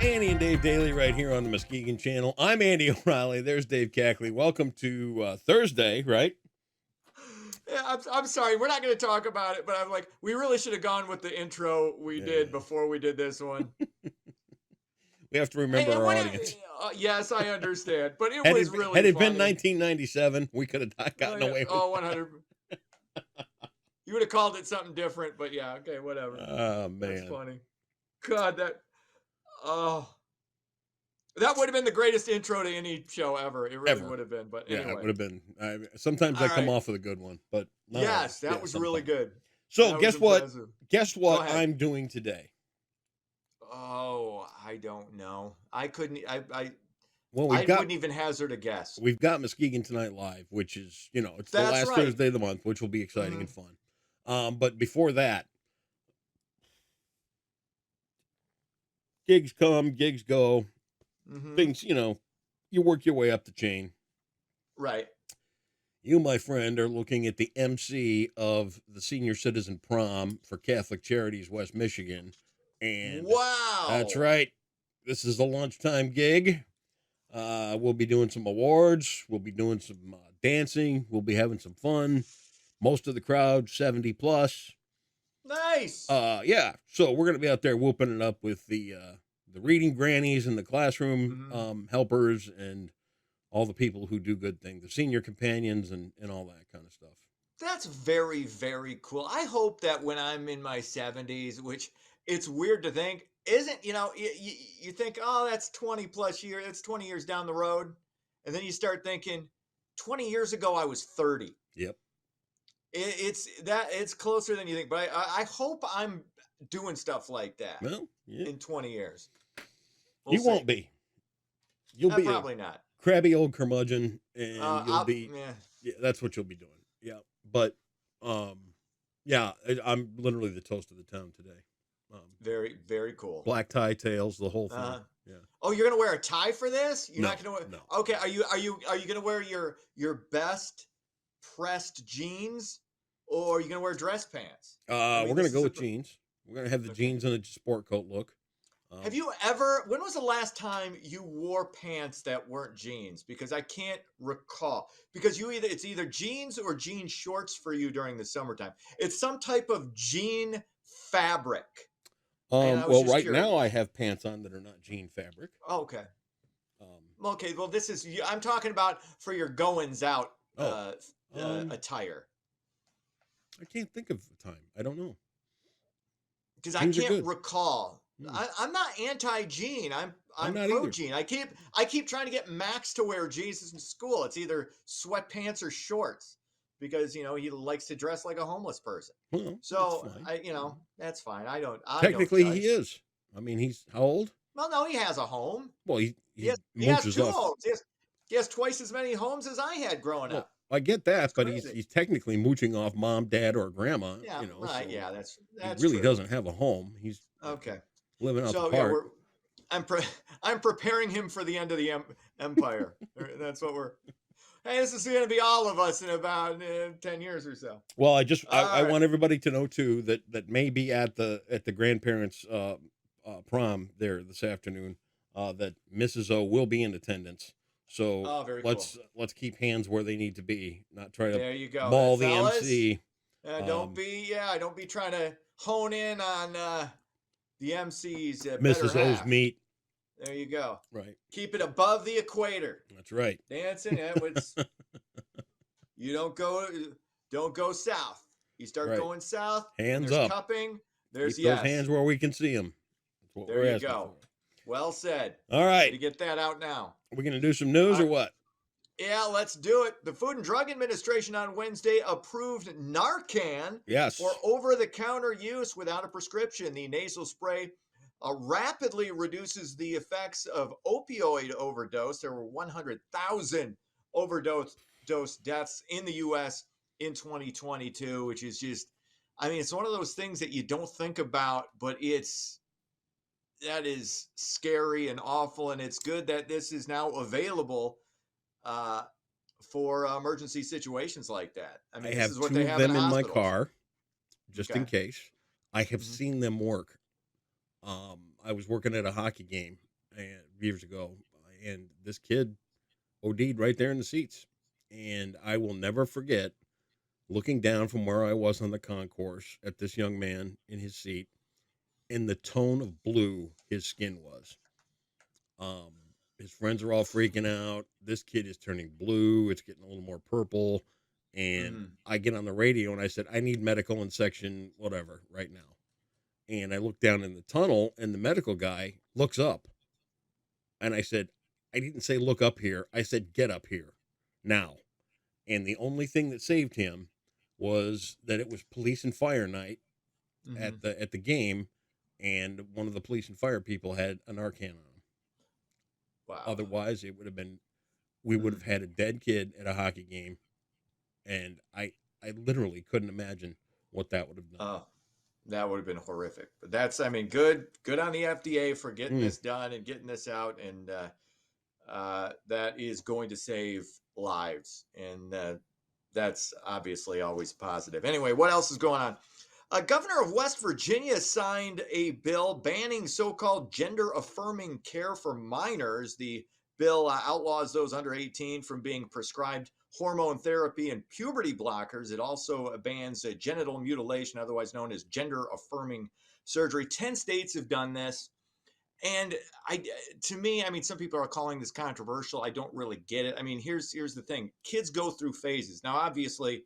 Andy and Dave Daily right here on the Muskegon channel. I'm Andy O'Reilly. There's Dave Cackley. Welcome to Thursday, right? Yeah, I'm sorry. We're not going to talk about it, but I'm like, we really should have gone with the intro we did Yeah. before we did this one. We have to remember And our when audience. yes, I understand, but it Had was it, had really it been funny. 1997, we could have gotten away with Oh, that. 100. You would have called it something different, but yeah, okay, whatever. Oh, That's man. funny. God, oh, that would have been the greatest intro to any show ever. It really Ever. would have been. But Yeah, it anyway, would have been. Sometimes I all come right. off with a good one, but not Yes, always. that Yeah, was really sometimes. good. So, That was guess what? impressive. Guess Go what ahead. I'm doing today? Oh, I don't know. I couldn't. Well, I wouldn't even hazard a guess. we've got Muskegon Tonight Live, which is, it's the That's last right. Thursday of the month, which will be exciting Mhm. and fun. But before that, gigs come, gigs go. Mhm. Things, you work your way up the chain. Right. You, my friend, are looking at the MC of the Senior Citizen Prom for Catholic Charities West Michigan. And that's Wow. right. This is a lunchtime gig. We'll be doing some awards. We'll be doing some dancing. We'll be having some fun. Most of the crowd, 70 plus. Nice. Yeah. So we're gonna be out there whooping it up with the reading grannies and the classroom Mhm. helpers and all the people who do good things, the senior companions and all that kind of stuff. That's very, very cool. I hope that when I'm in my 70s, which it's weird to think, isn't, you think, oh, that's 20 plus years, that's 20 years down the road. And then you start thinking, 20 years ago, I was 30. Yep. It's closer than you think. But I hope I'm doing stuff like that Well, yeah. in 20 years. We'll You won't see. be. You'll be a Probably not. crabby old curmudgeon, and you'll be. Yeah. Yeah, that's what you'll be doing. Yeah, but yeah, I'm literally the toast of the town today. Very, very cool. Black tie tails, the whole thing. Uh, Yeah. oh, you're gonna wear a tie for this? You're No, not gonna wear. no. Okay, are you gonna wear your best pressed jeans, or are you gonna wear dress pants? We're gonna This go is with jeans. We're gonna have the okay. jeans and a sport coat look. Have you ever? When was the last time you wore pants that weren't jeans? Because I can't recall. Because it's either jeans or jean shorts for you during the summertime. It's some type of jean fabric, and I was Well, just right now curious. I have pants on that are not jean fabric. Oh, okay. Um, Okay, well, I'm talking about for your goings out oh, um, attire I can't think of the time. I don't know. because I Jeans are can't good. recall. Hmm. I'm not anti jean. I'm I'm not pro either. jean. I keep trying to get Max to wear jeans in school. It's either sweatpants or shorts because he likes to dress like a homeless person. Well, that's So fine. that's fine. I don't Technically, he judge. is. I mean, he's how old? Well, no, he has a home. Well, he He has he he has mooches two off. homes. He has twice as many homes as I had growing Well, up. I get It's that, but he's crazy. he's technically mooching off mom, dad, or grandma. Yeah, right. So Yeah, that's he that's really true. doesn't have a home. He's Okay. living out the So yeah, park. I'm pre- I'm preparing him for the end of the empire. That's what we're. Hey, this is going to be all of us in about 10 years or so. Well, I All right. want everybody to know too that may be at the grandparents' prom there this afternoon. That Mrs. O will be in attendance. So Oh, very cool. let's keep hands where they need to be, not try to There you go, maul the fellas. MC. Don't be trying to hone in on the MC's better Mrs. O's half. meat. There you go. Right. Keep it above the equator. That's right. Dancing, you don't go south. You start Right. going south. Hands There's up. cupping. There's Keep those hands yes. where we can see them. That's what There we're you asking go. Well said. for. All Way right. to get that out now. We're gonna do some news or what? Yeah, let's do it. The Food and Drug Administration on Wednesday approved Narcan Yes. for over-the-counter use without a prescription. The nasal spray rapidly reduces the effects of opioid overdose. There were 100,000 overdose deaths in the U.S. in 2022, which is just, it's one of those things that you don't think about, but that is scary and awful. And it's good that this is now available for emergency situations like that. I This have is what two they of have in them in my hospitals. car, just in Okay. case. I have Mhm. seen them work. I was working at a hockey game and years ago, and this kid OD'd right there in the seats. And I will never forget looking down from where I was on the concourse at this young man in his seat and the tone of blue his skin was. Um, his friends are all freaking out. This kid is turning blue. It's getting a little more purple. And Mhm. I get on the radio and I said, I need medical in section whatever right now. And I look down in the tunnel and the medical guy looks up. And I said, I didn't say look up here. I said, get up here now. And the only thing that saved him was that it was police and fire night Mhm. at the game, and one of the police and fire people had a Narcan on him. Wow. Otherwise, it would have been we would Mm. have had a dead kid at a hockey game, and I literally couldn't imagine what that would have done. Oh, that would have been horrific. But that's, I mean, good on the FDA for getting Mm, this done and getting this out, and that is going to save lives, and that's obviously always positive. Anyway, what else is going on? Governor of West Virginia signed a bill banning so called gender affirming care for minors. The bill outlaws those under 18 from being prescribed hormone therapy and puberty blockers. It also bans genital mutilation, otherwise known as gender affirming surgery. 10 states have done this. And I, to me, I mean, some people are calling this controversial. I don't really get it. I mean, here's the thing: kids go through phases. Now, obviously,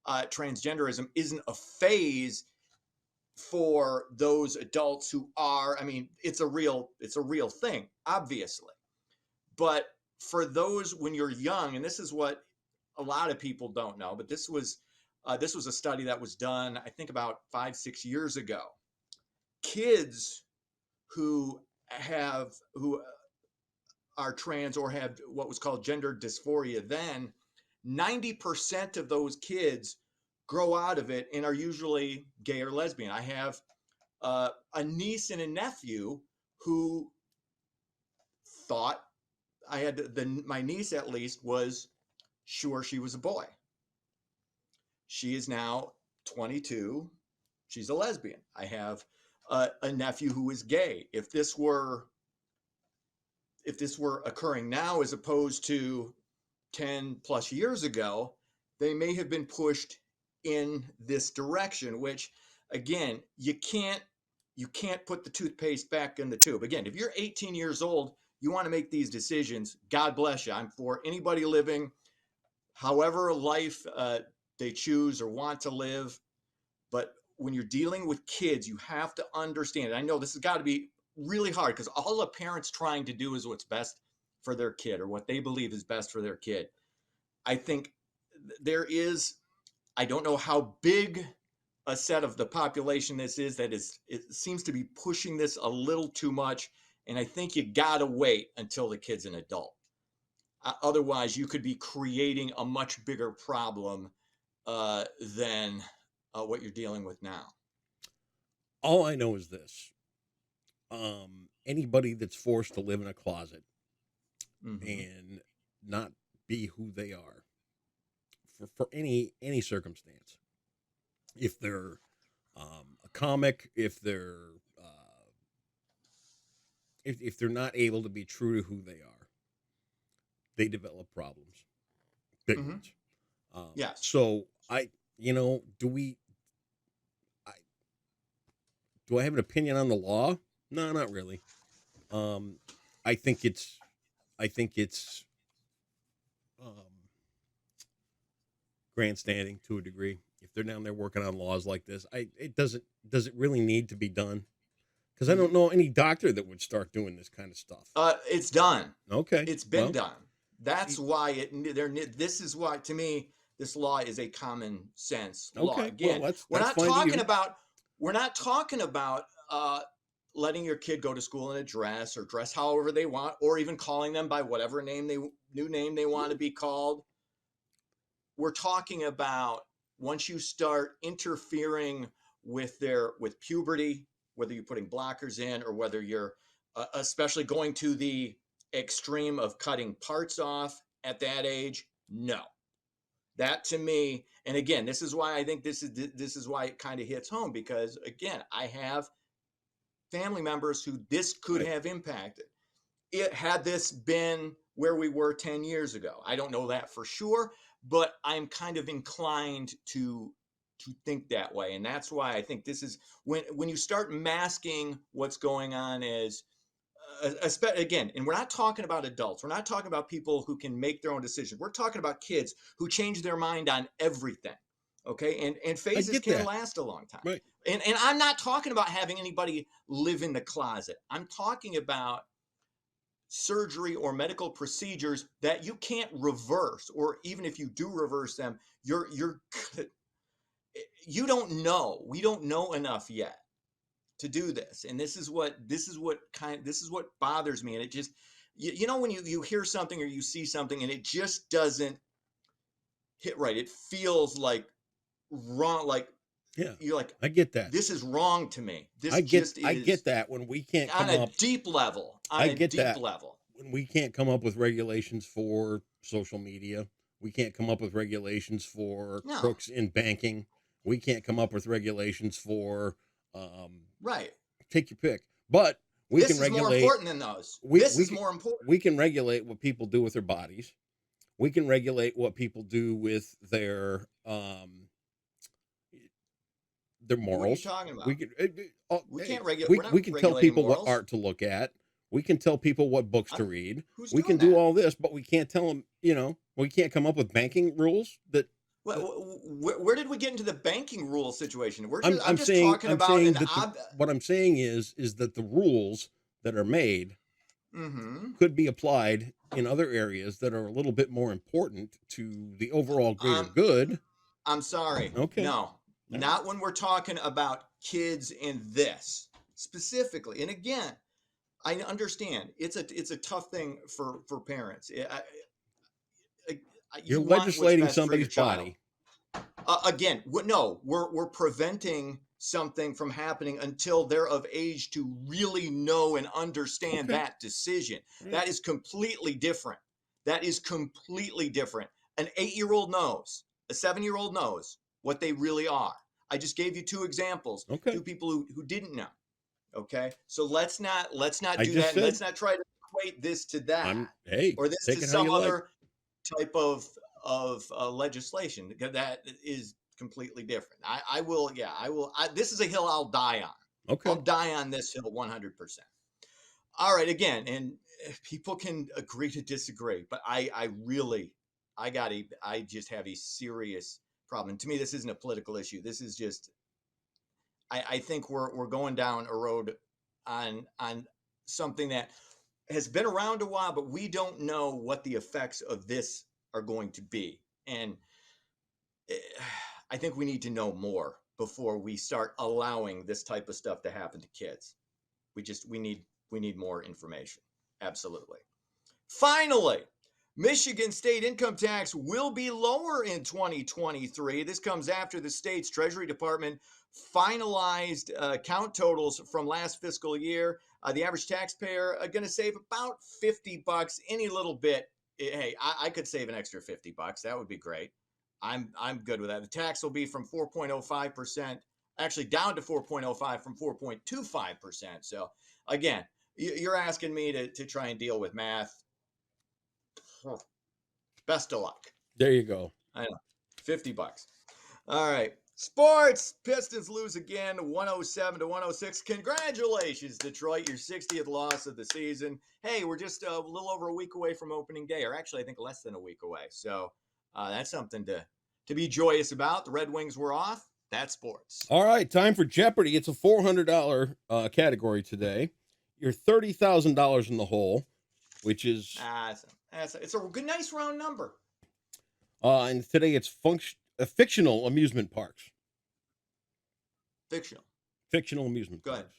transgenderism isn't a phase for those adults who are. I mean, it's a real thing, obviously. But for those when you're young, and this is what a lot of people don't know, but this was a study that was done, I think, about 5-6 years ago. Kids who are trans or have what was called gender dysphoria, then 90% of those kids grow out of it and are usually gay or lesbian. I have a niece and a nephew who thought my niece at least was sure she was a boy. She is now 22. She's a lesbian. I have a nephew who is gay. If this were occurring now as opposed to 10 plus years ago, they may have been pushed in this direction, which again, you can't put the toothpaste back in the tube. Again, if you're 18 years old, you want to make these decisions. God bless you. I'm for anybody living however life they choose or want to live. But when you're dealing with kids, you have to understand. I know this has got to be really hard because all a parent's trying to do is what's best for their kid or what they believe is best for their kid. I think there is, I don't know how big a set of the population this is that it seems to be pushing this a little too much. And I think you got to wait until the kid's an adult. Otherwise, you could be creating a much bigger problem than what you're dealing with now. all I know is this: anybody that's forced to live in a closet Mm-hmm. and not be who they are for any circumstance, if they're a comic, if they're not able to be true to who they are, they develop problems, big Mm-hmm. ones. Yes. So I do I have an opinion on the law? No, not really. Um, I think it's um, grandstanding to a degree. If they're down there working on laws like this, does it really need to be done? Because I don't know any doctor that would start doing this kind of stuff. It's done. Okay, It's been well, done. That's e- why this is why, to me, this law is a common sense law. okay, well Again, we're that's not fine to talking you. about we're not talking about letting your kid go to school in a dress or dress however they want, or even calling them by whatever new name they want to be called. We're talking about once you start interfering with puberty, whether you're putting blockers in or whether you're especially going to the extreme of cutting parts off at that age. No, that to me, and again, this is why I think this is why it kind of hits home, because again, I have family members who this could Right. have impacted. it had this been where we were 10 years ago. I don't know that for sure, but I'm kind of inclined to think that way. And that's why I think this is when you start masking what's going on as again, and we're not talking about adults. We're not talking about people who can make their own decisions. We're talking about kids who change their mind on everything. Okay. And I phases get can that. last a long time. Right. And I'm not talking about having anybody live in the closet. I'm talking about surgery or medical procedures that you can't reverse, or even if you do reverse them, you're you don't know. We don't know enough yet to do this, and this is what bothers me. And it just, you know, when you hear something or you see something and it just doesn't hit right, it feels like wrong, like Yeah. you're like, I get that. this is wrong to me. This I just get is that when we can't on come a up. deep level, on I a get deep that level. when we can't come up with regulations for social media. We can't come up with regulations for No, crooks in banking. We can't come up with regulations for um, right. take your pick. But we can This is more regulate. important than those. We This we is can, more important. we can regulate what people do with their bodies. We can regulate what people do with their What are you morals. talking about? We can We hey, can't regulate. we We're not we can tell regulating people what morals. art to look at. We can tell people what books to I'm, read. who's We can doing do that? all this, but we can't tell them. We can't come up with banking rules that Where did we get into the banking rule situation? I'm I'm I'm just saying talking I'm about saying an that what I'm saying is that the rules that are made mm-hmm. could be applied in other areas that are a little bit more important to the overall greater I'm good. I'm sorry. Okay. No, All right. not when we're talking about kids in this specifically. And again, I understand it's a tough thing for parents. You're You want what's legislating best for your somebody's child. body. Again, no, we're preventing something from happening until they're of age to really know and understand Okay. that decision. All right. That is completely different. That is completely different. An 8-year-old knows, a 7-year-old knows what they really are. I just gave you two examples, Okay. two people who didn't know. Okay, so let's not I do just that, and said let's not try to equate this to that hey, or this to take it how some you like. other type of legislation, because that is completely different. I will, yeah, I will. This is a hill I'll die on. I'll Okay. die on this hill 100%. All right, again, and people can agree to disagree, but I really, I just have a serious problem. To me, this isn't a political issue. This is just, I think we're going down a road on something that has been around a while, but we don't know what the effects of this are going to be. And eh, I think we need to know more before we start allowing this type of stuff to happen to kids. We need more information. Absolutely. Finally, Michigan state income tax will be lower in 2023. This comes after the state's Treasury Department finalized count totals from last fiscal year. The average taxpayer going to save about $50. Any little bit, hey, I could save an extra $50. That would be great. I'm good with that. The tax will be from 4.05%, actually down to 4.05 from 4.25%. So again, you're asking me to try and deal with math. Best of luck. There you go. I know. $50. All right. Sports. Pistons lose again, 107 to 106. Congratulations, Detroit, your 60th loss of the season. Hey, we're just a little over a week away from opening day, or actually, I think less than a week away. So that's something to be joyous about. The Red Wings were off. That's sports. All right, time for Jeopardy. It's a $400 category today. You're $30,000 in the hole, which is It's a good, nice round number. and today it's fictional amusement parks. Fictional amusement Go parks. ahead.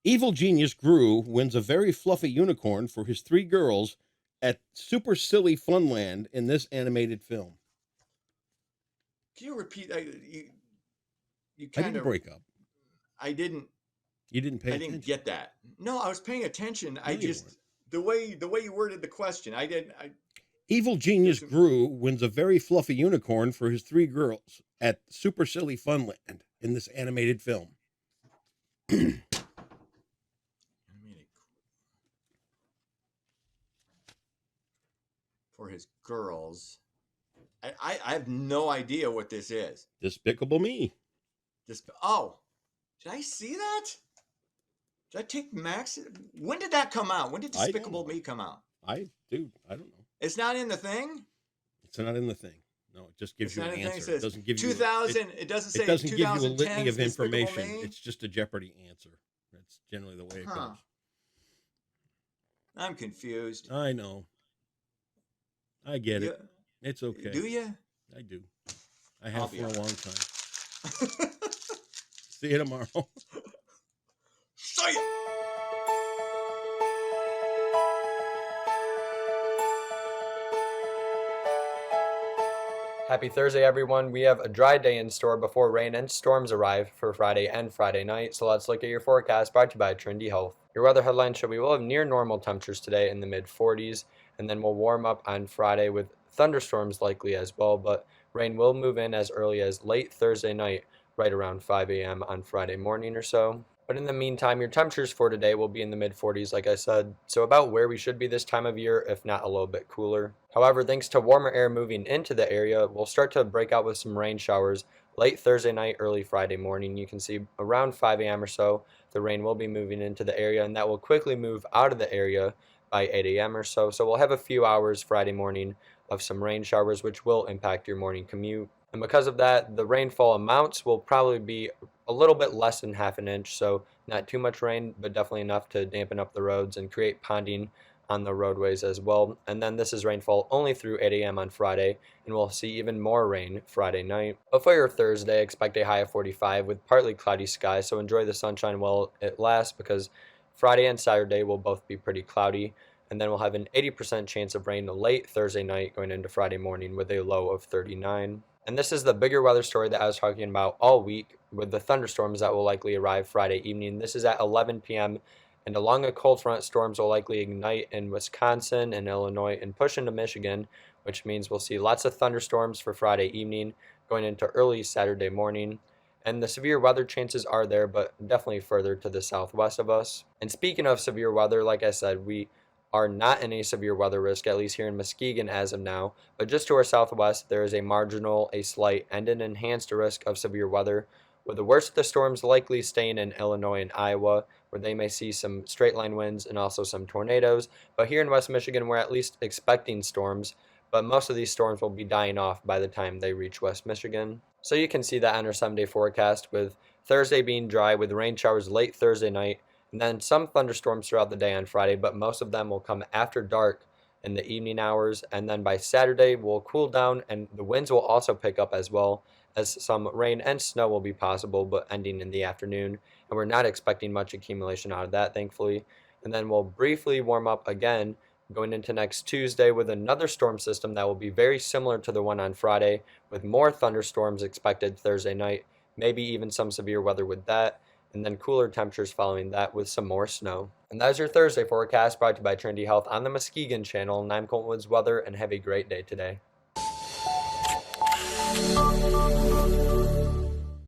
Evil genius Gru wins a very fluffy unicorn for his 3 girls at Super Silly Funland in this animated film. Can you repeat? You I kind didn't of break up. I didn't. You didn't pay I attention. didn't get that. No, I was paying attention. No, I you just weren't. the way you worded the question. I didn't. Evil genius Doesn't- Gru wins a very fluffy unicorn for his 3 girls at Super Silly Funland in this animated film. for his girls. I have no idea what this is. Despicable Me. Oh, did I see that? Did I take Max? When did that come out? When did Despicable Me come out? I don't know. It's not in the thing? It's not in the thing. No, it just gives you an answer. It says it doesn't give 2000. you. It doesn't say. It doesn't give you a litany of Despicable information. Me? It's just a Jeopardy answer. That's generally the way it goes. I'm confused. I know. I get it. It's okay. Do you? I do. I have for a long time. See you tomorrow. See ya. Happy Thursday, everyone. We have a dry day in store before rain and storms arrive for Friday and Friday night. So let's look at your forecast brought to you by Trendy Health. Your weather headlines show we will have near normal temperatures today in the mid 40s, and then we'll warm up on Friday with thunderstorms likely as well, but rain will move in as early as late Thursday night, right around 5 a.m. on Friday morning or so. But in the meantime, your temperatures for today will be in the mid 40s, like I said, so about where we should be this time of year, if not a little bit cooler. However, thanks to warmer air moving into the area, we'll start to break out with some rain showers late Thursday night, early Friday morning. You can see around 5 a.m. or so, the rain will be moving into the area, and that will quickly move out of the area by 8 a.m. or so. So we'll have a few hours Friday morning of some rain showers, which will impact your morning commute. And because of that, the rainfall amounts will probably be a little bit less than half an inch, so not too much rain, but definitely enough to dampen up the roads and create ponding on the roadways as well. And then this is rainfall only through 8 a.m. on Friday, and we'll see even more rain Friday night. But for your Thursday, expect a high of 45 with partly cloudy skies, so enjoy the sunshine while it lasts, because Friday and Saturday will both be pretty cloudy. And then we'll have an 80% chance of rain late Thursday night going into Friday morning with a low of 39. And this is the bigger weather story that I was talking about all week, with the thunderstorms that will likely arrive Friday evening. This is at 11 p.m. and along a cold front, storms will likely ignite in Wisconsin and Illinois and push into Michigan, which means we'll see lots of thunderstorms for Friday evening going into early Saturday morning. And the severe weather chances are there, but definitely further to the southwest of us. And speaking of severe weather, like I said, we are not in a severe weather risk, at least here in Muskegon as of now, but just to our southwest, there is a marginal, a slight, and an enhanced risk of severe weather, with the worst of the storms likely staying in Illinois and Iowa, where they may see some straight line winds and also some tornadoes. But here in West Michigan, we're at least expecting storms, but most of these storms will be dying off by the time they reach West Michigan. So you can see that on our 7-day forecast, with Thursday being dry with rain showers late Thursday night, and then some thunderstorms throughout the day on Friday, but most of them will come after dark in the evening hours. And then by Saturday, we'll cool down, and the winds will also pick up as well, as some rain and snow will be possible, but ending in the afternoon. And we're not expecting much accumulation out of that, thankfully. And then we'll briefly warm up again going into next Tuesday with another storm system that will be very similar to the one on Friday, with more thunderstorms expected Thursday night, maybe even some severe weather with that, and then cooler temperatures following that with some more snow. And that is your Thursday forecast brought to you by Trendy Health on the Muskegon channel. And I'm Colton Woods Weather, and have a great day today.